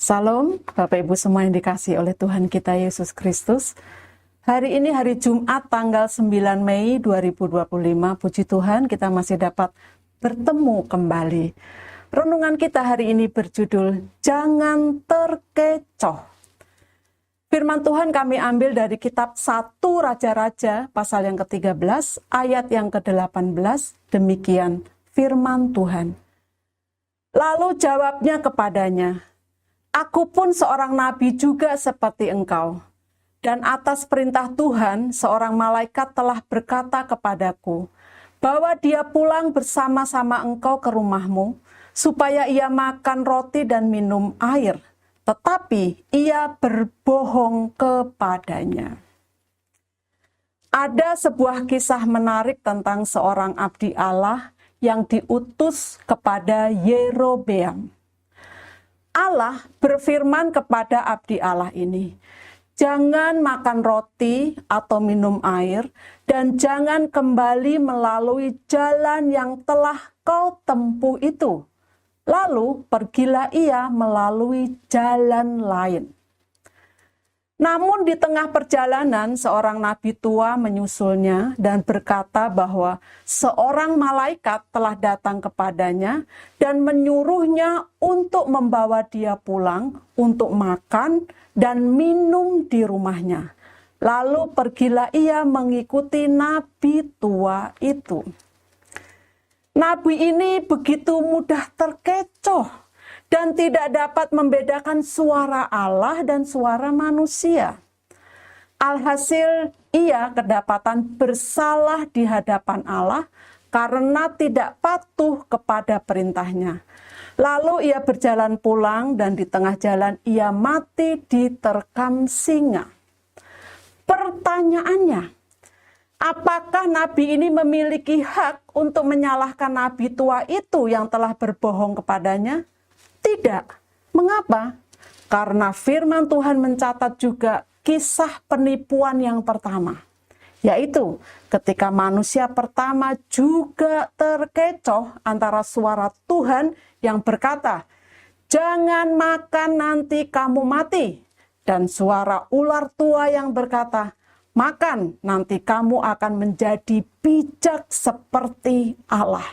Salam, Bapak Ibu semua yang dikasihi oleh Tuhan kita Yesus Kristus. Hari ini hari Jumat tanggal 9 Mei 2025. Puji Tuhan kita masih dapat bertemu kembali. Renungan kita hari ini berjudul Jangan Terkecoh. Firman Tuhan kami ambil dari kitab 1 Raja-Raja pasal yang ke-13 ayat yang ke-18. Demikian firman Tuhan. Lalu jawabnya kepadanya, "Aku pun seorang nabi juga seperti engkau. Dan atas perintah Tuhan, seorang malaikat telah berkata kepadaku, bahwa dia pulang bersama-sama engkau ke rumahmu, supaya ia makan roti dan minum air. Tetapi ia berbohong kepadanya." Ada sebuah kisah menarik tentang seorang abdi Allah yang diutus kepada Yerobeam. Allah berfirman kepada abdi Allah ini, "Jangan makan roti atau minum air, dan jangan kembali melalui jalan yang telah kau tempuh itu. Lalu pergilah ia melalui jalan lain." Namun di tengah perjalanan seorang nabi tua menyusulnya dan berkata bahwa seorang malaikat telah datang kepadanya dan menyuruhnya untuk membawa dia pulang untuk makan dan minum di rumahnya. Lalu pergilah ia mengikuti nabi tua itu. Nabi ini begitu mudah terkecoh dan tidak dapat membedakan suara Allah dan suara manusia. Alhasil ia kedapatan bersalah di hadapan Allah karena tidak patuh kepada perintahnya. Lalu ia berjalan pulang dan di tengah jalan ia mati diterkam singa. Pertanyaannya, apakah nabi ini memiliki hak untuk menyalahkan nabi tua itu yang telah berbohong kepadanya? Tidak. Mengapa? Karena firman Tuhan mencatat juga kisah penipuan yang pertama, yaitu ketika manusia pertama juga terkecoh antara suara Tuhan yang berkata, "Jangan makan nanti kamu mati," dan suara ular tua yang berkata, "Makan nanti kamu akan menjadi bijak seperti Allah."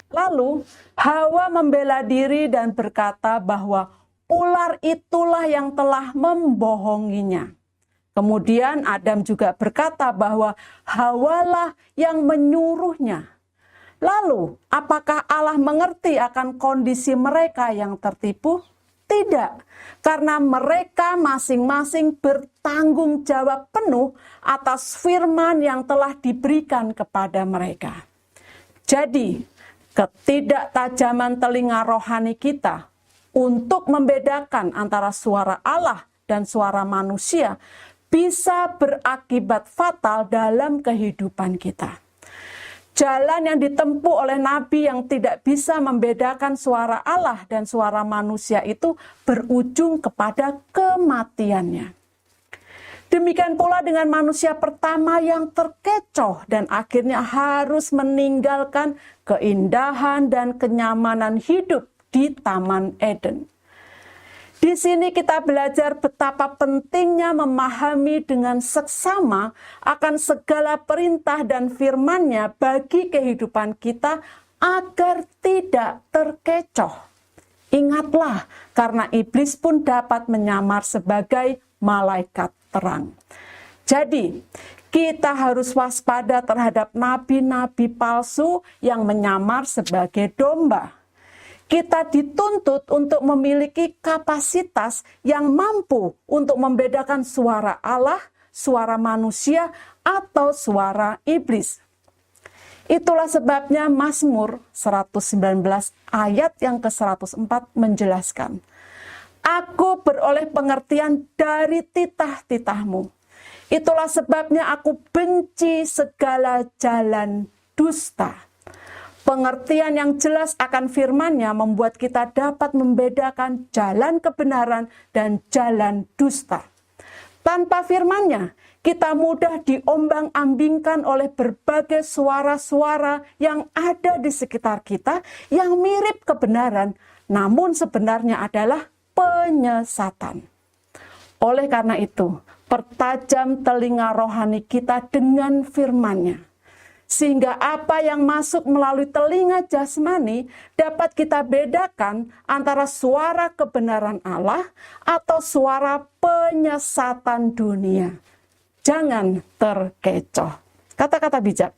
Lalu Hawa membela diri dan berkata bahwa ular itulah yang telah membohonginya. Kemudian Adam juga berkata bahwa Hawalah yang menyuruhnya. Lalu apakah Allah mengerti akan kondisi mereka yang tertipu? Tidak, karena mereka masing-masing bertanggung jawab penuh atas firman yang telah diberikan kepada mereka. Jadi, ketidaktajaman telinga rohani kita untuk membedakan antara suara Allah dan suara manusia bisa berakibat fatal dalam kehidupan kita. Jalan yang ditempuh oleh nabi yang tidak bisa membedakan suara Allah dan suara manusia itu berujung kepada kematiannya. Demikian pula dengan manusia pertama yang terkecoh dan akhirnya harus meninggalkan keindahan dan kenyamanan hidup di Taman Eden. Di sini kita belajar betapa pentingnya memahami dengan seksama akan segala perintah dan firman-Nya bagi kehidupan kita agar tidak terkecoh. Ingatlah, karena iblis pun dapat menyamar sebagai malaikat terang. Jadi, kita harus waspada terhadap nabi-nabi palsu yang menyamar sebagai domba. Kita dituntut untuk memiliki kapasitas yang mampu untuk membedakan suara Allah, suara manusia, atau suara iblis. Itulah sebabnya Mazmur 119 ayat yang ke-104 menjelaskan, "Aku beroleh pengertian dari titah-titahmu. Itulah sebabnya aku benci segala jalan dusta." Pengertian yang jelas akan firman-Nya membuat kita dapat membedakan jalan kebenaran dan jalan dusta. Tanpa firman-Nya, kita mudah diombang-ambingkan oleh berbagai suara-suara yang ada di sekitar kita yang mirip kebenaran, namun sebenarnya adalah penyesatan. Oleh karena itu, pertajam telinga rohani kita dengan firman-Nya, sehingga apa yang masuk melalui telinga jasmani dapat kita bedakan antara suara kebenaran Allah atau suara penyesatan dunia. Jangan terkecoh. Kata-kata bijak.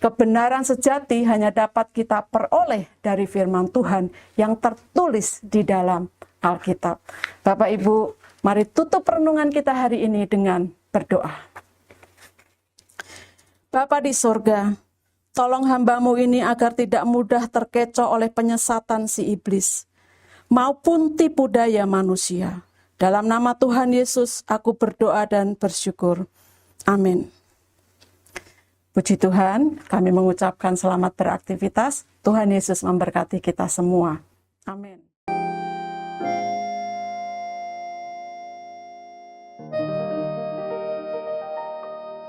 Kebenaran sejati hanya dapat kita peroleh dari firman Tuhan yang tertulis di dalam Alkitab. Bapak Ibu, mari tutup renungan kita hari ini dengan berdoa. Bapa di sorga, tolong hamba-Mu ini agar tidak mudah terkecoh oleh penyesatan si iblis, maupun tipu daya manusia. Dalam nama Tuhan Yesus, aku berdoa dan bersyukur. Amin. Puji Tuhan, kami mengucapkan selamat beraktivitas. Tuhan Yesus memberkati kita semua. Amin.